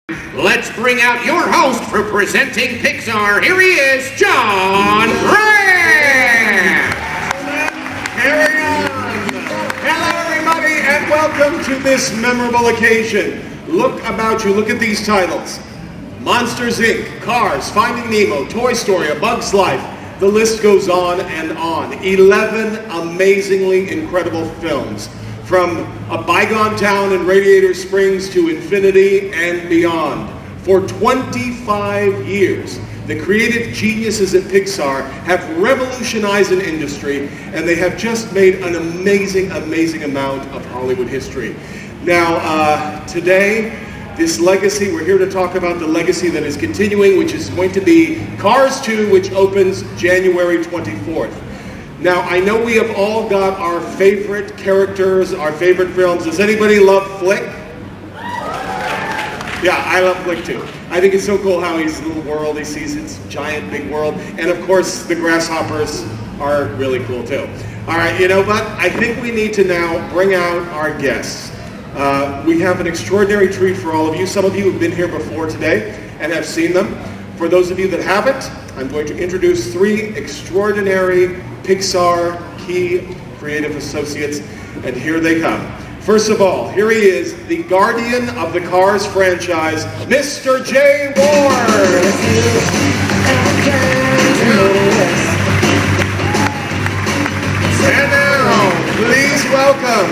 Let's bring out your host for presenting Pixar. Here he is, John Grant. Carry on. Hello, everybody, and welcome to this memorable occasion. Look about you. Look at these titles. Monsters, Inc., Cars, Finding Nemo, Toy Story, A Bug's Life. The list goes on and on. 11 amazingly incredible films. From A Bygone Town in Radiator Springs to infinity and beyond. For 25 years, the creative geniuses at Pixar have revolutionized an industry, and they have just made an amazing, amazing amount of Hollywood history. Now, today, this legacy, we're here to talk about the legacy that is continuing, which is going to be Cars 2, which opens January 24th. Now, I know we have all got our favorite characters, our favorite films. Does anybody love Flick? Yeah, I love Flick too. I think it's so cool how he's a little world, he sees its giant big world. And of course, the grasshoppers are really cool too. All right, you know what? I think we need to now bring out our guests. We have an extraordinary treat for all of you. Some of you have been here before today and have seen them. For those of you that haven't, I'm going to introduce three extraordinary Pixar key creative associates, and here they come. First of all, here he is, the guardian of the Cars franchise, Mr. Jay Ward. And now, please welcome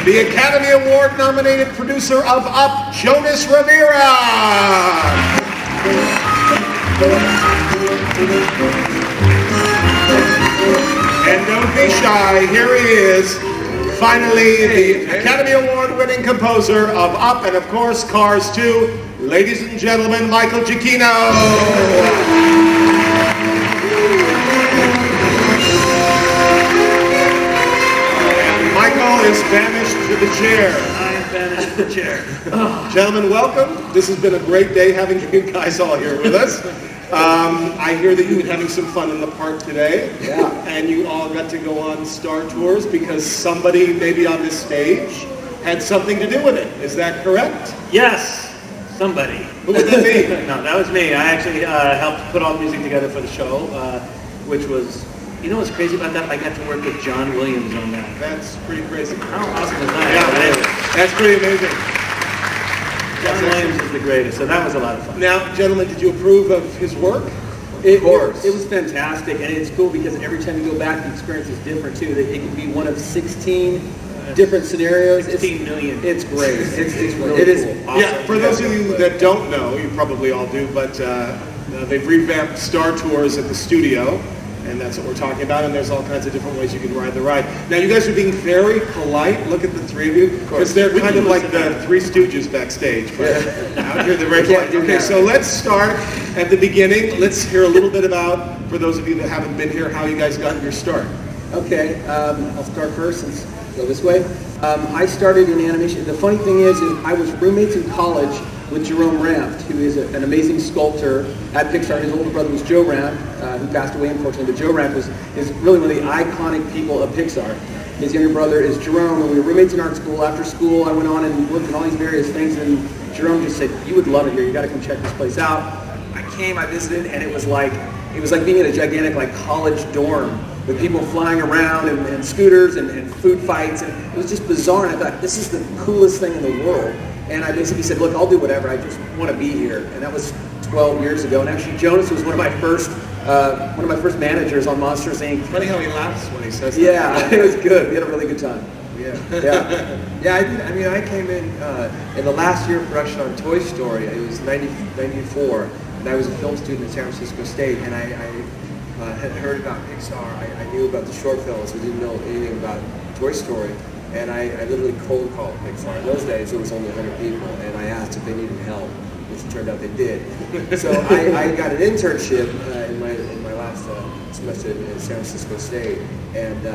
the Academy Award-nominated producer of Up, Jonas Rivera. And don't be shy, here he is, finally the Academy Award-winning composer of Up and of course Cars 2, ladies and gentlemen, Michael Giacchino. And Michael is banished to the chair. I am banished to the chair. Gentlemen, welcome. This has been a great day having you guys all here with us. I hear that you've been having some fun in the park today. Yeah. And you all got to go on Star Tours because somebody maybe on this stage had something to do with it. Is that correct? Yes, somebody. Who would that be? No, that was me. I actually helped put all the music together for the show, which was, you know what's crazy about that? I got to work with John Williams on that. That's pretty crazy. How awesome is that? Yeah, that's pretty amazing. John Williams is the greatest, so that was a lot of fun. Now, gentlemen, did you approve of his work? It was fantastic, and it's cool because every time you go back, the experience is different too. That it can be one of 16 different scenarios. 16 million. It's great. It's really It is cool. awesome. Yeah, for those of you that don't know, you probably all do, but they've revamped Star Tours at the studio, and that's what we're talking about, and there's all kinds of different ways you can ride the ride. Now, you guys are being very polite. Look at the three of you, because they're kind of like the Three Stooges backstage, but out here they're very polite. Okay, so let's start at the beginning. Let's hear a little bit about, for those of you that haven't been here, how you guys got your start. Okay, I'll start first and go this way. I started in animation. The funny thing is I was roommates in college with Jerome Rampt, who is an amazing sculptor at Pixar. His older brother was Joe Rampt, who passed away unfortunately, but Joe Rampt is really one of the iconic people of Pixar. His younger brother is Jerome, and we were roommates in art school. After school, I went on and worked on all these various things, and Jerome just said, "You would love it here. You got to come check this place out." I came, I visited, and it was like being in a gigantic college dorm with people flying around and scooters and food fights, and it was just bizarre. And I thought, this is the coolest thing in the world. And I basically said, look, I'll do whatever. I just want to be here. And that was 12 years ago. And actually, Jonas was one of my first managers on Monsters, Inc. Funny how he laughs when he says that. Yeah, it was good. We had a really good time. Yeah, I mean, I came in the last year of production on Toy Story. It was 94, and I was a film student at San Francisco State, and I had heard about Pixar. I knew about the short films, but didn't know anything about Toy Story. And I literally cold called Pixar. In those days, there was only 100 people, and I asked if they needed help, which it turned out they did. So I got an internship in my last semester at San Francisco State, and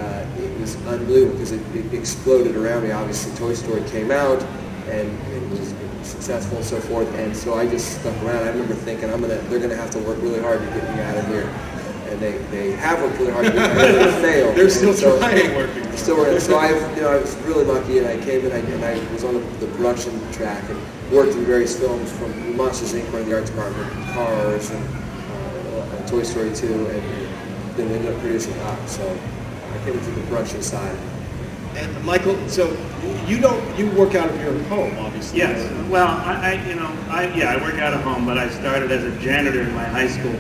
it was unbelievable because it exploded around me. Obviously, Toy Story came out, and it was successful and so forth. And so I just stuck around. I remember thinking, they're gonna have to work really hard to get me out of here. and they have worked really hard, and they failed. They're still So- trying. Still working. So I was really lucky, and I came in and I was on the production track and worked in various films from Monsters Inc. running the art department, Cars, and Toy Story 2, and then ended up producing Up. So I came into the production side. And Michael, so you work out of your home, obviously. Yes. Well, I work out of home, but I started as a janitor in my high school.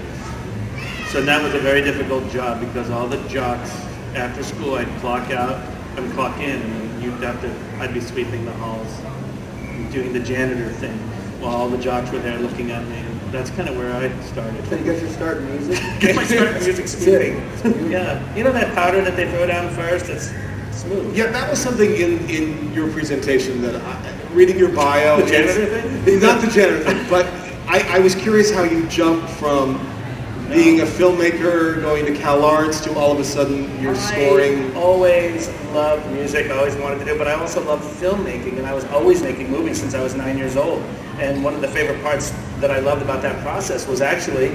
So that was a very difficult job because all the jocks after school I'd clock out and clock in, and I'd be sweeping the halls, doing the janitor thing while all the jocks were there looking at me. And that's kind of where I started. So you get your start in music? Get my start in music sweeping. Yeah. You know that powder that they throw down first? It's smooth. Yeah, that was something in your presentation that reading your bio. The janitor thing? Not the janitor thing, but I was curious how you jumped from being a filmmaker, going to Cal Arts, to all of a sudden you're scoring. I always loved music, I always wanted to do it, but I also loved filmmaking, and I was always making movies since I was 9 years old. And one of the favorite parts that I loved about that process was actually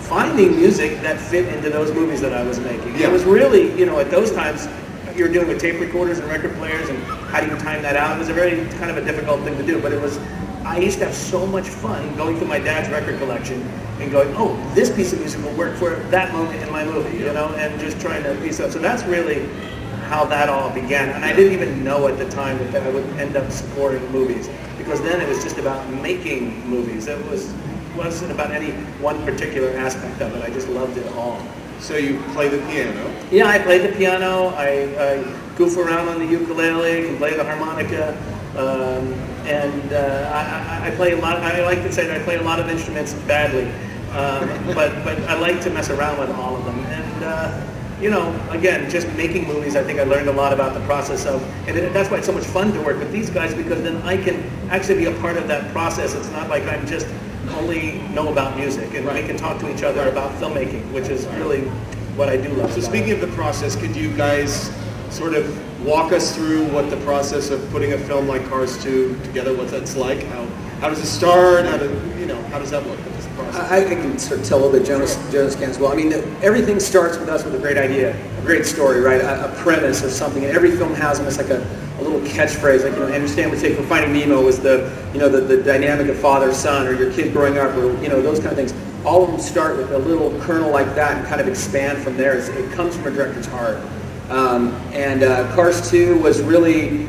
finding music that fit into those movies that I was making. Yeah. It was really, at those times, you're dealing with tape recorders and record players, and how do you time that out? It was a very kind of a difficult thing to do, but I used to have so much fun going through my dad's record collection and going, oh, this piece of music will work for that moment in my movie, and just trying to piece up. So that's really how that all began. And I didn't even know at the time that I would end up scoring movies, because then it was just about making movies. It wasn't about any one particular aspect of it. I just loved it all. So you play the piano. Yeah, I played the piano. I goof around on the ukulele and play the harmonica. I play a lot. I like to say that I play a lot of instruments badly, but I like to mess around with all of them. And again, just making movies, I think I learned a lot about the process of, and that's why it's so much fun to work with these guys, because then I can actually be a part of that process. It's not like I'm just only know about music, and we can talk to each other about filmmaking, which is really what I do love. So speaking of the process, could you guys sort of walk us through what the process of putting a film like Cars 2 together, what that's like? How does it start? How does that work? What's the process? I can sort of tell a little bit. Jonas can as well. I mean, everything starts with us with a great idea, a great story, right? A premise or something. And every film has almost like a little catchphrase, like Andrew Stan would say for Finding Nemo was the dynamic of father-son, or your kid growing up, or those kind of things. All of them start with a little kernel like that and kind of expand from there. It comes from a director's heart. Cars 2 was really.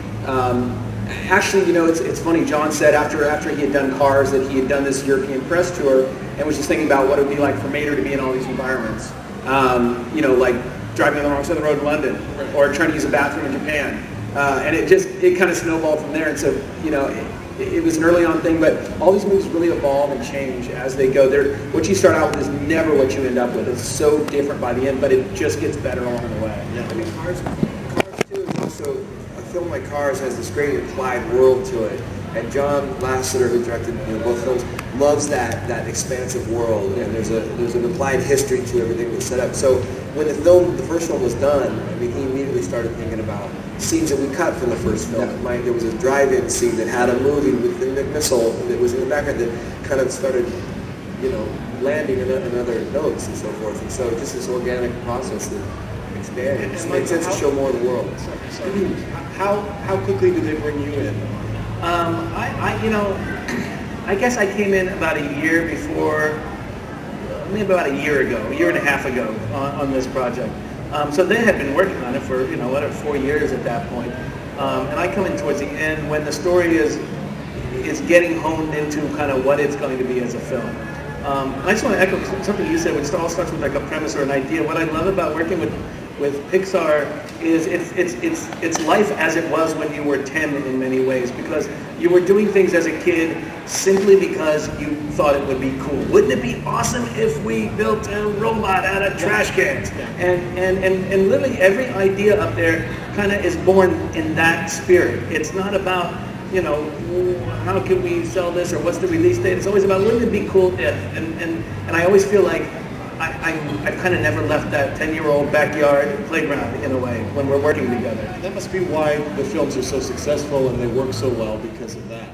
Actually, it's funny, John said after he had done Cars that he had done this European press tour and was just thinking about what it would be like for Mater to be in all these environments. Like driving on the wrong side of the road in London, or trying to use a bathroom in Japan. And it kind of snowballed from there. And so, it was an early on thing, but all these movies really evolve and change as they go. What you start out with is never what you end up with. It's so different by the end, but it just gets better along the way. Yeah. I mean, Cars 2 is also, a film like Cars has this great implied world to it. And John Lasseter, who directed both films, loves that expansive world. And there's an implied history to everything that's set up. So when the first film was done, I mean, he immediately started thinking about scenes that we cut from the first film. Yeah. There was a drive-in scene that had a movie with the missile that was in the background that kind of started, landing in other notes and so forth. And so just this organic process that expanded. It made sense to show more of the world. How quickly did they bring you in? I guess I came in about a year before, maybe about a year and a half ago on this project. So they had been working on it for 4 years at that point. And I come in towards the end when the story is getting honed into kind of what it's going to be as a film. I just want to echo something you said, which all starts with like a premise or an idea. What I love about working with Pixar is it's life as it was when you were 10 in many ways, because you were doing things as a kid simply because you thought it would be cool. Wouldn't it be awesome if we built a robot out of trash cans? And literally every idea up there kind of is born in that spirit. It's not about, how can we sell this or what's the release date? It's always about, wouldn't it be cool if? And I always feel like I kind of never left that 10-year-old backyard playground in a way when we're working together. That must be why the films are so successful and they work so well, because of that.